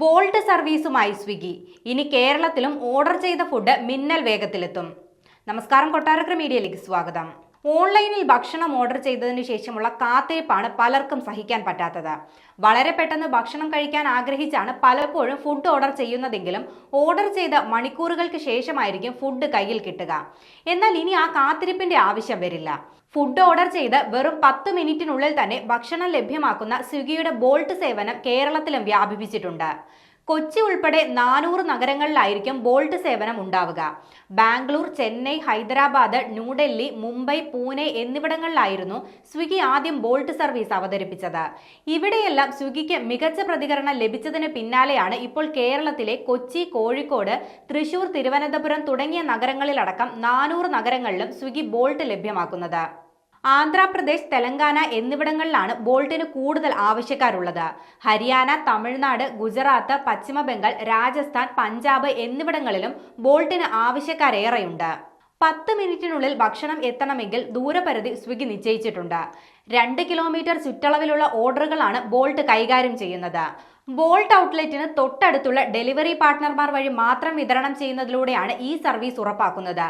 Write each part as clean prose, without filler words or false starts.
Bolt സർവീസുമായി Swiggy. ഇനി കേരളത്തിലും order ചെയ്ത ഫുഡ് മിന്നൽ വേഗത്തിലെത്തും. നമസ്കാരം, കൊട്ടാരക്കര മീഡിയയിലേക്ക് സ്വാഗതം. ഓൺലൈനിൽ ഭക്ഷണം ഓർഡർ ചെയ്തതിനു ശേഷമുള്ള കാത്തിരിപ്പാണ് പലർക്കും സഹിക്കാൻ പറ്റാത്തത്. വളരെ പെട്ടെന്ന് ഭക്ഷണം കഴിക്കാൻ ആഗ്രഹിച്ചാണ് പലപ്പോഴും ഫുഡ് ഓർഡർ ചെയ്യുന്നതെങ്കിലും ഓർഡർ ചെയ്ത മണിക്കൂറുകൾക്ക് ശേഷമായിരിക്കും ഫുഡ് കയ്യിൽ കിട്ടുക. എന്നാൽ ഇനി ആ കാത്തിരിപ്പിന്റെ ആവശ്യം വരില്ല. ഫുഡ് ഓർഡർ ചെയ്ത് വെറും 10 മിനിറ്റിനുള്ളിൽ തന്നെ ഭക്ഷണം ലഭ്യമാക്കുന്ന സ്വിഗ്ഗിയുടെ ബോൾട്ട് സേവനം കേരളത്തിലും വ്യാപിപ്പിച്ചിട്ടുണ്ട്. കൊച്ചി ഉൾപ്പെടെ 400 നഗരങ്ങളിലായിരിക്കും ബോൾട്ട് സേവനം ഉണ്ടാവുക. ബാംഗ്ലൂർ, ചെന്നൈ, ഹൈദരാബാദ്, ന്യൂഡൽഹി, മുംബൈ, പൂനെ എന്നിവിടങ്ങളിലായിരുന്നു സ്വിഗ്ഗി ആദ്യം ബോൾട്ട് സർവീസ് അവതരിപ്പിച്ചത്. ഇവിടെയെല്ലാം സ്വിഗ്ഗിക്ക് മികച്ച പ്രതികരണം ലഭിച്ചതിന് പിന്നാലെയാണ് ഇപ്പോൾ കേരളത്തിലെ കൊച്ചി, കോഴിക്കോട്, തൃശൂർ, തിരുവനന്തപുരം തുടങ്ങിയ നഗരങ്ങളിലടക്കം 400 നഗരങ്ങളിലും സ്വിഗ്ഗി ബോൾട്ട് ലഭ്യമാക്കുന്നത്. ആന്ധ്രാപ്രദേശ്, തെലങ്കാന എന്നിവിടങ്ങളിലാണ് ബോൾട്ടിന് കൂടുതൽ ആവശ്യക്കാരുള്ളത്. ഹരിയാന, തമിഴ്നാട്, ഗുജറാത്ത്, പശ്ചിമ ബംഗാൾ, രാജസ്ഥാൻ, പഞ്ചാബ് എന്നിവിടങ്ങളിലും ബോൾട്ടിന് ആവശ്യക്കാരേറെയുണ്ട്. 10 മിനിറ്റിനുള്ളിൽ ഭക്ഷണം എത്തണമെങ്കിൽ ദൂരപരിധി സ്വിഗ്ഗി നിശ്ചയിച്ചിട്ടുണ്ട്. 2 കിലോമീറ്റർ ചുറ്റളവിലുള്ള ഓർഡറുകളാണ് ബോൾട്ട് കൈകാര്യം ചെയ്യുന്നത്. ബോൾട്ട് ഔട്ട്ലെറ്റിന് തൊട്ടടുത്തുള്ള ഡെലിവറി പാർട്ട്ണർമാർ വഴി മാത്രം വിതരണം ചെയ്യുന്നതിലൂടെയാണ് ഈ സർവീസ് ഉറപ്പാക്കുന്നത്.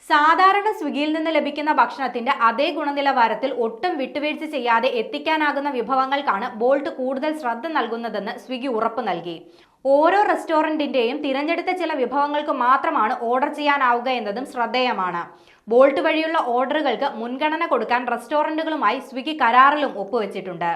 സാധാരണ സ്വിഗ്ഗിയിൽ നിന്ന് ലഭിക്കുന്ന ഭക്ഷണത്തിന്റെ അതേ ഗുണനിലവാരത്തിൽ ഒട്ടും വിട്ടുവീഴ്ച ചെയ്യാതെ എത്തിക്കാനാകുന്ന വിഭവങ്ങൾക്കാണ് ബോൾട്ട് കൂടുതൽ ശ്രദ്ധ നൽകുന്നതെന്ന് സ്വിഗ്ഗി ഉറപ്പു നൽകി. ഓരോ റെസ്റ്റോറന്റിന്റെയും തിരഞ്ഞെടുത്ത ചില വിഭവങ്ങൾക്ക് മാത്രമാണ് ഓർഡർ ചെയ്യാനാവുക എന്നതും ശ്രദ്ധേയമാണ്. ബോൾട്ട് വഴിയുള്ള ഓർഡറുകൾക്ക് മുൻഗണന കൊടുക്കാൻ റെസ്റ്റോറന്റുകളുമായി സ്വിഗ്ഗി കരാറിലും ഒപ്പുവെച്ചിട്ടുണ്ട്.